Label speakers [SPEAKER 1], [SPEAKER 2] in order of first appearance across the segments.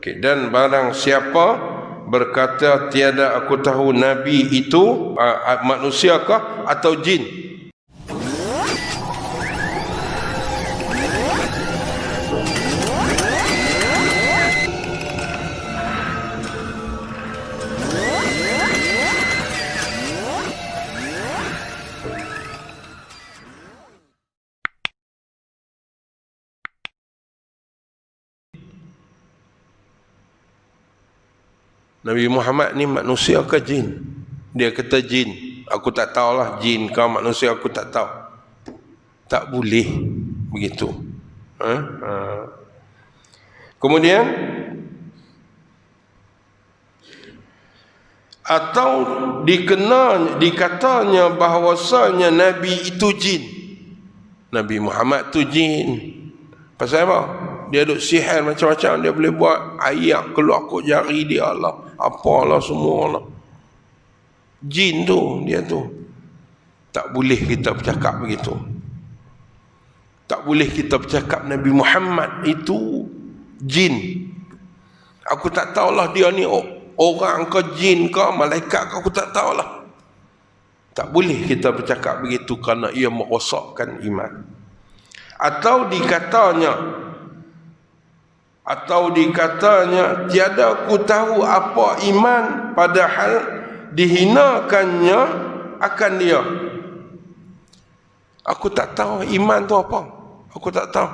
[SPEAKER 1] Okey, dan barang siapa berkata tiada aku tahu Nabi itu manusiakah atau jin. Nabi Muhammad ni manusia ke jin? Dia kata jin. Aku tak tahulah jin ke manusia, aku tak tahu. Tak boleh begitu. Kemudian atau dikatanya bahawasanya Nabi itu jin. Nabi Muhammad tu jin. Pasal apa? Dia duk sihir macam-macam. Dia boleh buat ayak keluar kot jari dia lah. Apalah semua lah. Jin tu, dia tu. Tak boleh kita bercakap begitu. Tak boleh kita bercakap Nabi Muhammad itu jin. Aku tak tahulah dia ni orang ke jin ke malaikat ke, aku tak tahulah. Tak boleh kita bercakap begitu kerana ia merosakkan iman. Atau dikatanya tiada aku tahu apa iman, padahal dihinakannya akan dia. Aku tak tahu iman tu apa. Aku tak tahu.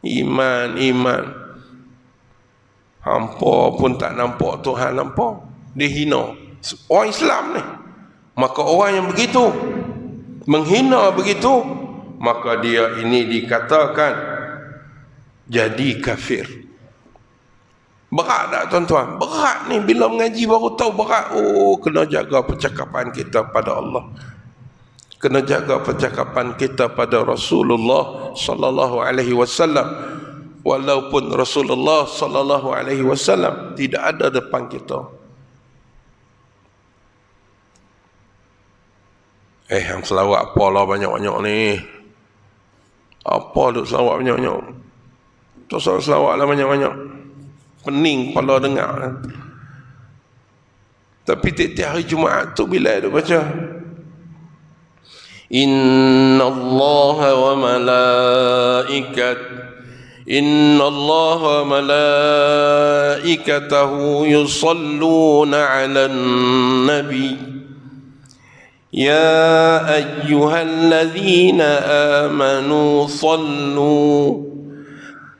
[SPEAKER 1] Iman. Hampa pun tak nampak Tuhan nampak. Dia hina orang Islam ni. Maka orang yang begitu, menghina begitu, maka dia ini dikatakan jadi kafir. Berat tak tuan-tuan? Berat ni, bila mengaji baru tahu berat. Kena jaga percakapan kita pada Allah. Kena jaga percakapan kita pada Rasulullah sallallahu alaihi wasallam. Walaupun Rasulullah sallallahu alaihi wasallam tidak ada depan kita. Yang selawat apalah banyak-banyak ni? Apa duk selawat banyak-banyak? Tak usah selawat lah banyak-banyak. Pening kepala dengar. Tapi tiap-tiap hari Jumaat tu bila dia baca, Inna Allah wa malaikatahu yusalluna 'alan nabi Ya ayyuhalladzina amanu sallu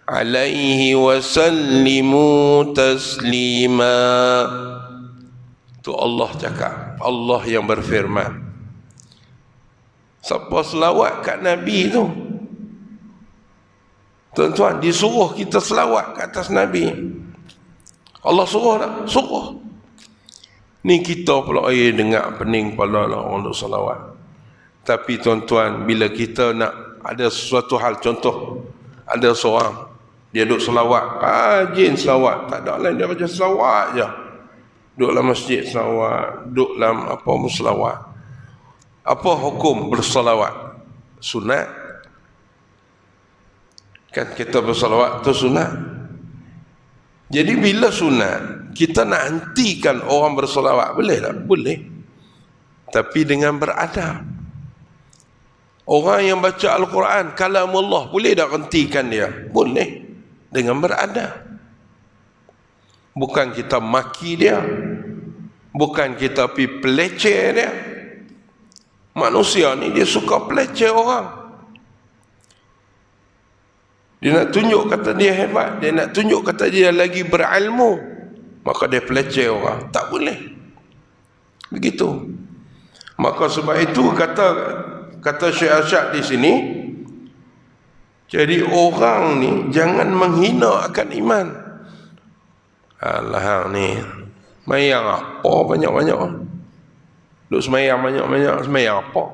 [SPEAKER 1] alaihi wa sallimu taslima. Tu Allah cakap, Allah yang berfirman. Siapa selawat kat Nabi tu, tuan-tuan, disuruh kita selawat ke atas Nabi. Allah suruh tak? Suruh. Ni kita pula dengar pening kepala lah orang duk selawat. Tapi tuan-tuan, bila kita nak ada sesuatu hal, contoh ada seorang dia duk selawat, rajin selawat, tak ada lain, dia baca selawat je. Duduk dalam masjid selawat, duduk dalam apa pun selawat. Apa hukum berselawat? Sunat. Kan kita berselawat tu sunat. Jadi bila sunat, kita nak hentikan orang berselawat, boleh tak? Boleh. Tapi dengan beradab. Orang yang baca Al-Quran, kalamullah, boleh tak hentikan dia? Boleh. Dengan beradab. Bukan kita maki dia, bukan kita pergi peleceh dia. Manusia ni dia suka peleceh orang. Dia nak tunjuk kata dia hebat, dia nak tunjuk kata dia lagi berilmu, maka dia peleceh orang. Tak boleh begitu. Maka sebab itu kata Syekh Arsyad di sini, jadi orang ni jangan menghina akan iman. Alah ni semayang apa banyak-banyak, duk semayang banyak-banyak, semayang apa?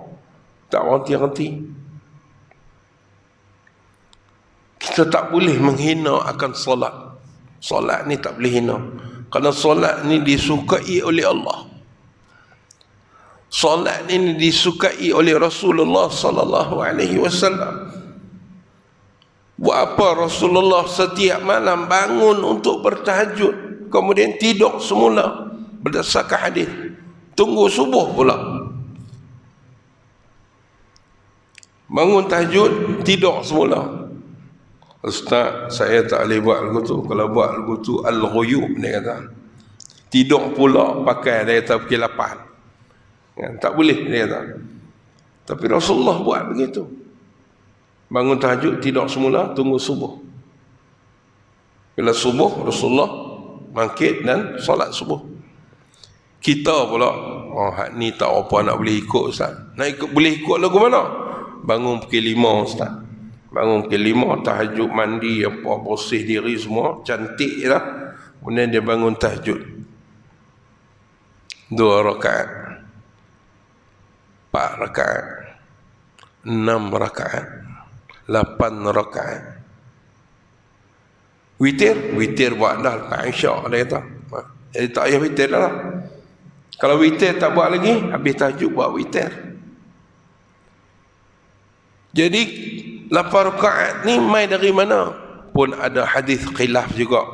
[SPEAKER 1] Tak reti-reti. Kita tak boleh menghina akan solat. Solat ni tak boleh hina. Kerana solat ni disukai oleh Allah. Solat ni disukai oleh Rasulullah sallallahu alaihi wasallam. Buat apa Rasulullah setiap malam bangun untuk bertahajud, kemudian tidur semula berdasarkan hadis, tunggu subuh pula bangun tahajud, tidur semula. Ustaz, saya tak boleh buat lagu tu. Kalau buat lagu tu al-ghuyub, dia kata. Tidur pula pakai, dia kata, pukul 8. Tak boleh, dia kata. Tapi Rasulullah buat begitu. Bangun tahajud, tidur semula, tunggu subuh. Bila subuh, Rasulullah bangkit dan solat subuh. Kita pula, hak ni tak apa nak boleh ikut Ustaz. Nak ikut, boleh ikut lagu mana? Bangun pukul 5 Ustaz. Bangun pukul 5, tahajud, mandi, apa, bersih diri semua, cantik lah. Kemudian dia bangun tahajud. 2 rakaat, 4 rakaat, 6 rakaat, 8 rakaat. Witir buat dah lepas Isyak, dia kata. Jadi tak payah witir dah lah. Kalau witir tak buat lagi, habis tahajud buat witir. Jadi 8 rakaat ni mai dari mana? Pun ada hadis khilaf juga.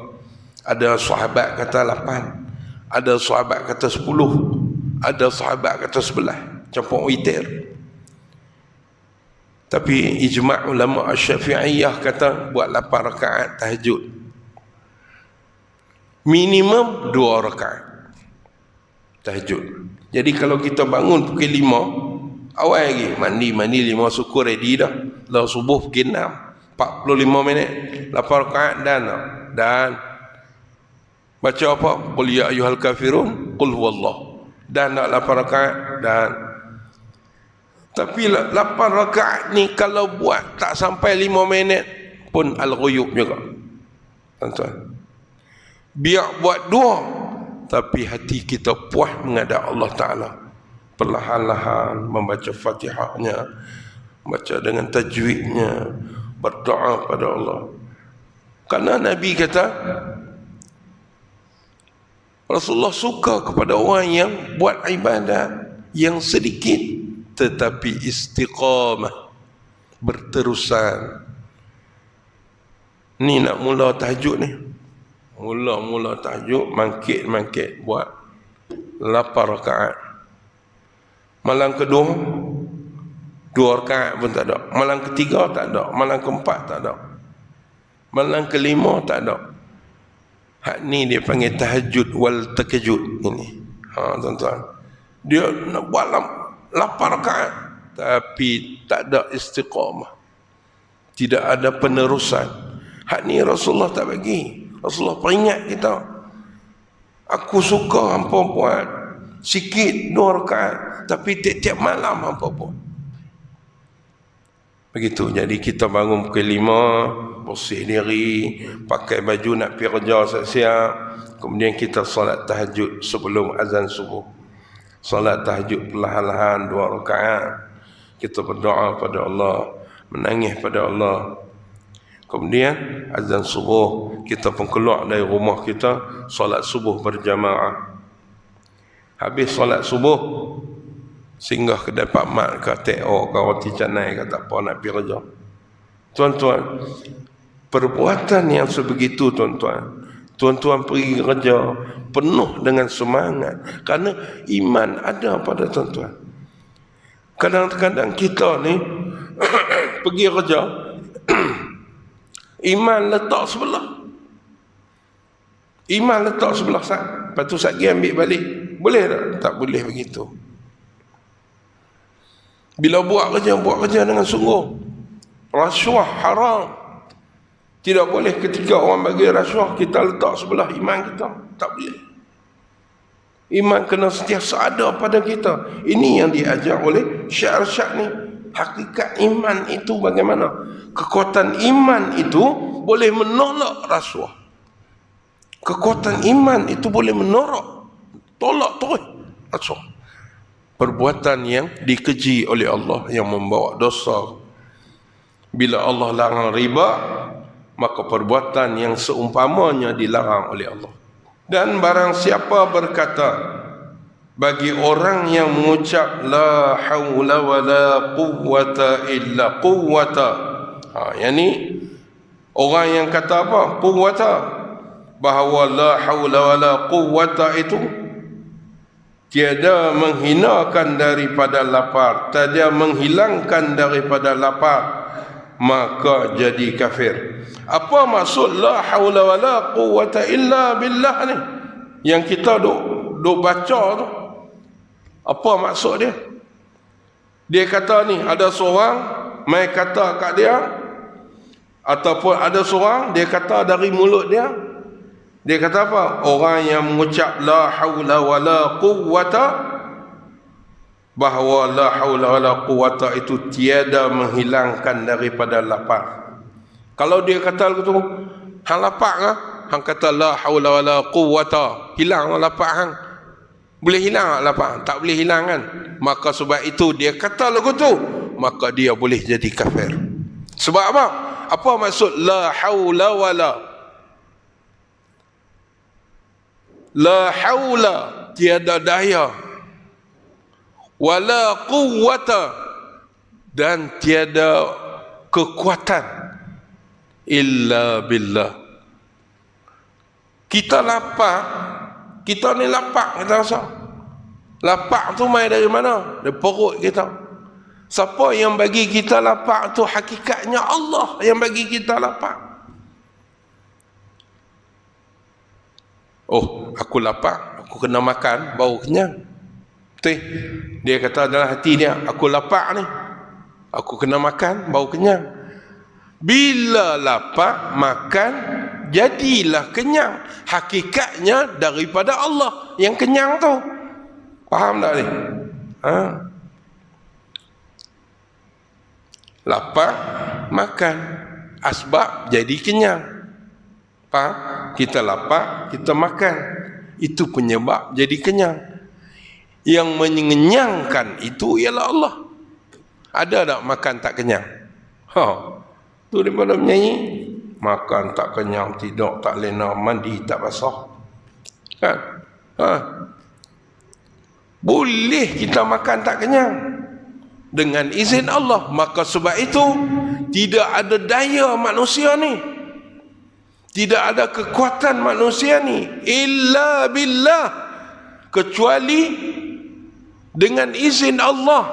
[SPEAKER 1] Ada sahabat kata 8, ada sahabat kata 10, ada sahabat kata 11, campur witir. Tapi ijma' ulama Syafi'iyah kata buat 8 rakaat tahajud. Minimum 2 rakaat tahajud. Jadi kalau kita bangun pukul 5, awal lagi mandi 5 suku ready dah. Lah subuh pukul 6, 45 minit, 8 rakaat dan baca apa? Qul ya ayyuhal kafirun, qul huwallah. Dan nak 8 rakaat dan tapi 8 rakaat ni kalau buat tak sampai 5 minit pun al-ghuyub juga. Tuan-tuan. Biar buat 2 tapi hati kita puas menghadap Allah Ta'ala. Perlahan-lahan membaca Fatihahnya, baca dengan tajwidnya, berdoa pada Allah. Karena Nabi kata, Rasulullah suka kepada orang yang buat ibadat yang sedikit tetapi istiqamah, berterusan. Ni nak mula tahajud ni, mula tahajud, mangkit buat 8 rakaat. Malam kedua 2 rakaat pun tak ada, malam ketiga tak ada, malam keempat tak ada, malam kelima tak ada. Hak ni dia panggil tahajud wal takajud ini. Tuan-tuan, dia nak buat 8 rakaat tapi tak ada istiqamah, tidak ada penerusan. Hak ni Rasulullah tak bagi. Rasulullah peringat kita, aku suka hampa buat sikit 2 rakaat tapi tiap-tiap malam hampa buat begitu. Jadi kita bangun pukul 5, bersih diri, pakai baju nak pergi kerja siap-siap, kemudian kita solat tahajud sebelum azan subuh. Solat tahajud perlahan-lahan 2 rakaat. Kita berdoa pada Allah, menangis pada Allah. Kemudian azan subuh, kita pun keluar dari rumah kita, solat subuh berjamaah. Habis solat subuh, singgah ke dapat mat ke TO ke roti canai ke tak apa nak pergi kerja. Tuan-tuan, perbuatan yang sebegitu tuan-tuan pergi kerja penuh dengan semangat kerana iman ada pada tuan-tuan. Kadang-kadang kita ni pergi kerja iman letak sebelah. Iman letak sebelah sat. Lepas tu sat pergi ambil balik. Boleh tak? Tak boleh begitu. Bila buat kerja dengan sungguh. Rasuah haram. Tidak boleh ketika orang bagi rasuah kita letak sebelah iman kita. Tak boleh. Iman kena sentiasa ada pada kita. Ini yang diajar oleh Syekh ni. Hakikat iman itu bagaimana? Kekuatan iman itu boleh menolak rasuah. Kekuatan iman itu boleh tolak terus rasuah. Perbuatan yang dikeji oleh Allah yang membawa dosa. Bila Allah larang riba, maka perbuatan yang seumpamanya dilarang oleh Allah. Dan barang siapa berkata, bagi orang yang mengucap la haula wala quwwata illa quwwata, yang ni Orang yang kata apa? Quwwata, bahawa la haula wala quwwata itu tiada menghinakan daripada lapar, tiada menghilangkan daripada lapar, maka jadi kafir. Apa maksud la haula wala quwwata illa billah ni yang kita duk baca tu? Apa maksud dia? Dia kata ni, ada seorang mai kata kat dia, ataupun ada seorang dia kata dari mulut dia, dia kata apa? Orang yang mengucap la haula wala quwwata, bahawa la haula wala quwwata itu tiada menghilangkan daripada lapar. Kalau dia kata begitu, hang lapar ke? Hang kata la haula wala quwwata, hilang lapar hang. Boleh hilang tak lapar? Tak boleh hilang kan? Maka sebab itu dia kata lagu tu, maka dia boleh jadi kafir. Sebab apa? Apa maksud la haula wala? La haula, tiada daya, wala quwwata, dan tiada kekuatan, illa billah. Kita lapar, kita ni lapar, kita rasa lapar tu mai dari mana? Dari perut kita. Siapa yang bagi kita lapar tu? Hakikatnya Allah yang bagi kita lapar. Oh, aku lapar, aku kena makan baru kenyang. Betul? Dia kata dalam hati dia, aku lapar ni, aku kena makan baru kenyang. Bila lapar makan, jadilah kenyang. Hakikatnya daripada Allah yang kenyang tu. Faham tak ni? Lapar makan, asbab jadi kenyang. Faham? Kita lapar, kita makan, itu penyebab jadi kenyang. Yang mengenyangkan itu ialah Allah. Ada tak makan tak kenyang? Tu daripada menyanyi, makan tak kenyang, tidur tak lena, mandi tak basah. Kan? Boleh kita makan tak kenyang dengan izin Allah. Maka sebab itu tidak ada daya manusia ni, tidak ada kekuatan manusia ni illa billah, kecuali dengan izin Allah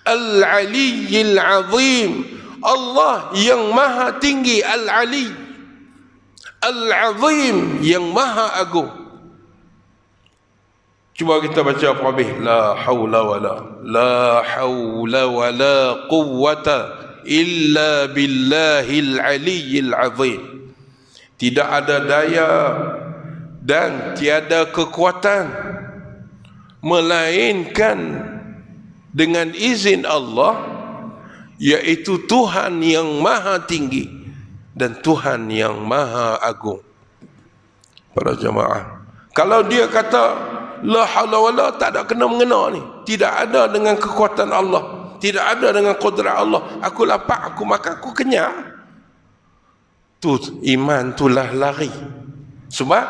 [SPEAKER 1] Al-Aliyyil Azim. Allah yang maha tinggi, Al-Ali, Al-Azim, yang maha agung. Cuba kita baca Al-Qabih. La hawla wala quwwata illa billahil aliyyil azim. Tidak ada daya dan tiada kekuatan melainkan dengan izin Allah, yaitu Tuhan yang maha tinggi dan Tuhan yang maha agung. Para jemaah, kalau dia kata la haula wala, tak ada kena mengena ni, tidak ada dengan kekuatan Allah, tidak ada dengan kudrat Allah. Aku lapar, aku makan, aku kenyang, tu iman tulah lari. Sebab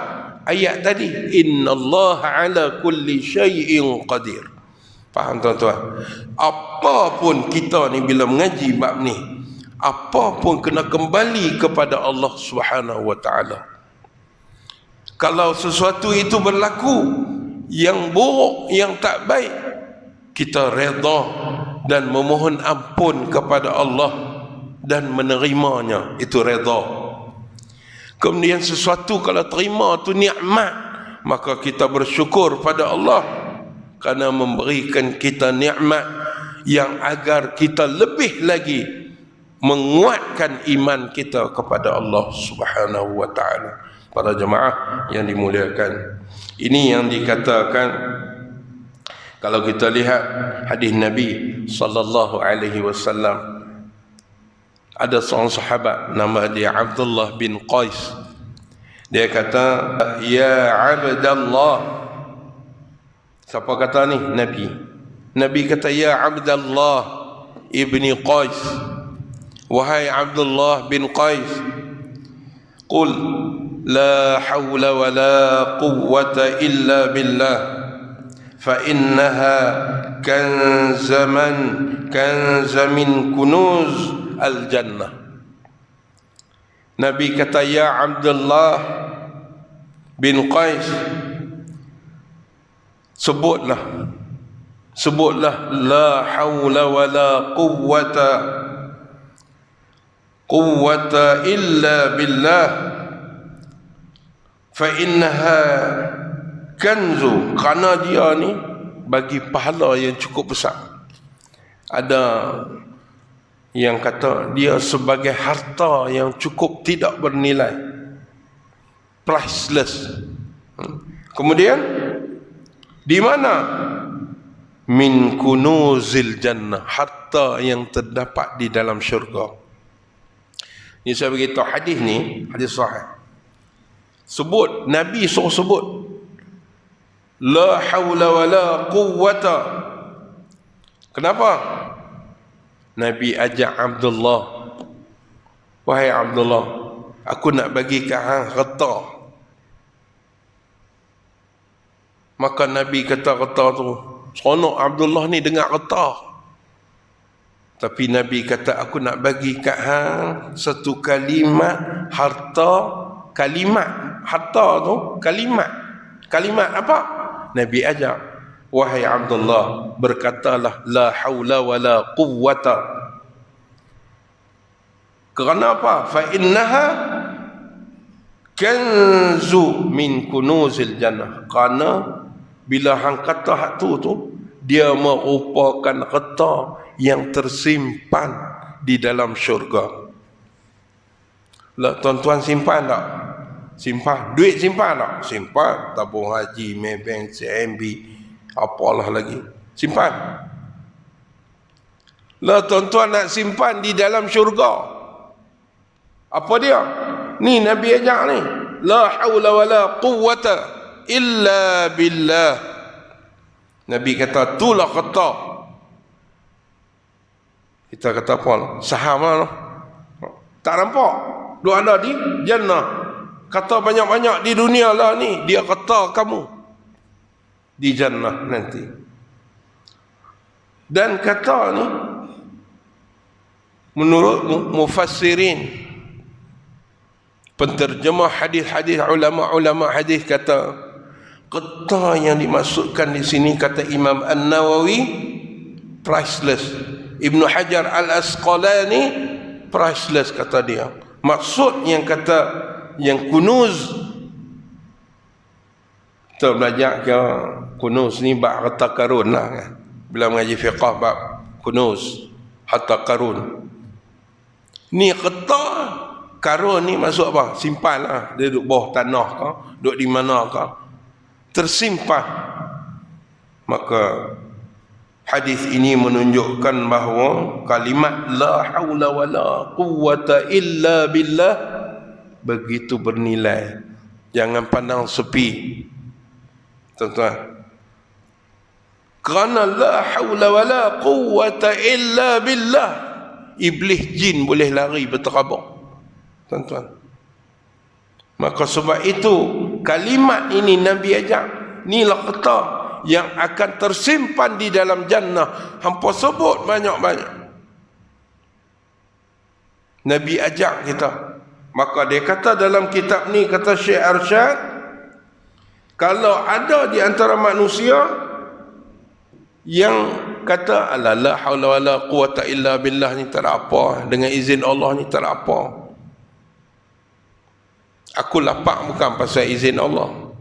[SPEAKER 1] ayat tadi, innallaha ala kulli syai'in qadir. Faham tuan-tuan? Apapun kita ni bila mengaji bab ni, apapun kena kembali kepada Allah Subhanahu wa taala. Kalau sesuatu itu berlaku yang buruk, yang tak baik, kita redha dan memohon ampun kepada Allah dan menerimanya, itu redha. Kemudian sesuatu kalau terima tu nikmat, maka kita bersyukur pada Allah kerana memberikan kita nikmat yang agar kita lebih lagi menguatkan iman kita kepada Allah Subhanahu wa taala. Para jemaah yang dimuliakan, ini yang dikatakan, kalau kita lihat hadis Nabi sallallahu alaihi wasallam, ada seorang sahabat nama dia Abdullah bin Qais. Dia kata, ya Abdullah. Siapa kata ni? Nabi. Nabi kata, ya Abdullah ibni Qais, wahai Abdullah bin Qais, qul la hawla wa la quwwata illa billah, fa innaha kanza min kunuz al-jannah. Nabi kata, ya Abdullah bin Qais, sebutlah la haula wala quwwata illa billah fa innaha kanzu, kerana dia ni bagi pahala yang cukup besar. Ada yang kata dia sebagai harta yang cukup tidak bernilai, priceless. Kemudian di mana? Min kunuzil jannah, harta yang terdapat di dalam syurga. Ini saya beritahu hadis ni, hadis sahih. Sebut, Nabi suruh sebut la haula wala quwwata. Kenapa? Nabi ajak Abdullah, wahai Abdullah, aku nak bagi kat hang harta. Maka Nabi kata harta tu, seronok Abdullah ni dengar harta. Tapi Nabi kata, aku nak bagi kat hang satu kalimat harta. Kalimat harta tu, kalimat apa? Nabi ajak, wahai Abdullah, berkatalah la haula wala quwwata. Kerana apa? Fa innaha kanzu min kunuzil jannah. Kerana bila hang kata hak tu dia merupakan harta yang tersimpan di dalam syurga. Lah tuan-tuan simpan tak? Simpan. Duit simpan tak? Simpan. Tabung haji, Maybank, CMB, apalah lagi. Simpan. Lah tuan-tuan nak simpan di dalam syurga. Apa dia? Ni Nabi ajak ni. La haula wala quwwata illa billah. Nabi kata, itulah kata. Kita kata apa? Saham lah. Tak nampak. Dia ada di jannah. Kata banyak-banyak di dunia lah ni. Dia kata kamu di jannah nanti. Dan kata ni, menurut mufassirin, penterjemah hadis-hadis, ulama-ulama hadis kata, kata yang dimaksudkan di sini, kata Imam An-Nawawi, priceless. Ibnu Hajar Al-Asqalani, priceless kata dia. Maksud yang kata yang kunuz, kita belajar ke kunuz ni bab harta karun lah kan. Bila mengaji fiqah bab kunuz, harta karun. Ni harta karun ni maksud apa? Simpan lah. Dia duduk bawah tanah ke, duduk di mana ke, tersimpan. Maka hadis ini menunjukkan bahawa kalimat la haula wala quwwata illa billah begitu bernilai. Jangan pandang sepi, tuan-tuan. Kerana la haula wala quwwata illa billah, iblis jin boleh lari berterabur, tuan-tuan. Maka sebab itu kalimat ini Nabi ajak, inilah kata yang akan tersimpan di dalam jannah. Hampa sebut banyak-banyak. Nabi ajak kita. Maka dia kata dalam kitab ni, kata Syekh Arsyad, kalau ada di antara manusia yang kata ala la haula wala quwwata illa billah ni tak ada apa, dengan izin Allah ni tak ada apa, aku lapak bukan pasal izin Allah,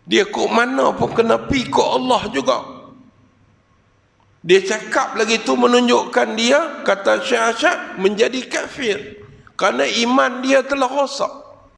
[SPEAKER 1] dia kok mana pun kena pi kok Allah juga. Dia cakap lagi tu menunjukkan dia, kata Syekh Arsyad, menjadi kafir kerana iman dia telah rosak.